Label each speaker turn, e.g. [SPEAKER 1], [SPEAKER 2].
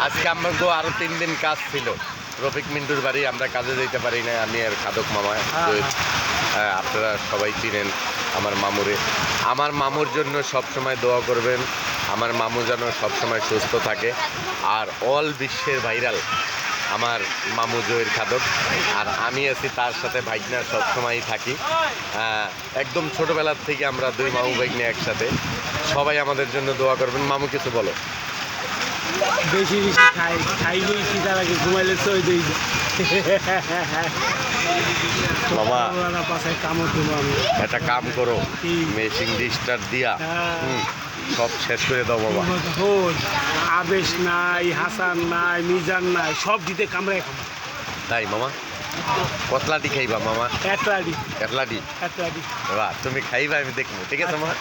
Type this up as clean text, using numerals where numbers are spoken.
[SPEAKER 1] আজকে আমাকে আরো 3 দিন কাজ ছিল। রফিক মিন্টুর বাড়ি, আমরা কাজে যেতে পারি না। আমি আর খাদক মামা, আপনারা সবাই চিনেন আমার মামুরে। আমার মামুর জন্য সবসময় দোয়া করবেন, আমার মামু যেন সবসময় সুস্থ থাকে। আর অল বিশ্বের ভাইরাল আমার মামু জয়ের খাদক, আর আমি আছি তার সাথে। ভাইগনা সবসময়ই থাকি, একদম ছোটোবেলার থেকে আমরা দুই মামু ভাইগনা একসাথে। সবাই আমাদের জন্য দোয়া করবেন। মামু কিছু বলো।
[SPEAKER 2] বেশি বেশি খাইলেই খিদা লাগে, ঘুমাইলে চই দিই
[SPEAKER 1] বাবা
[SPEAKER 2] কামড় দেবো আমি।
[SPEAKER 1] একটা কাম করো, মেশিন ডিস্টার দিয়া সব শেষ করে দাও বাবা।
[SPEAKER 2] আবেশ নাই, হাসান নাই, মিজান নাই, সব দিতে কামড়ায় খাবো।
[SPEAKER 1] তাই মামা? কতলাটি খাইবা মামা?
[SPEAKER 2] একলাডি
[SPEAKER 1] একলাটি?
[SPEAKER 2] একলাডি।
[SPEAKER 1] বাহ, তুমি খাইবা, আমি দেখবো। ঠিক আছে মামা।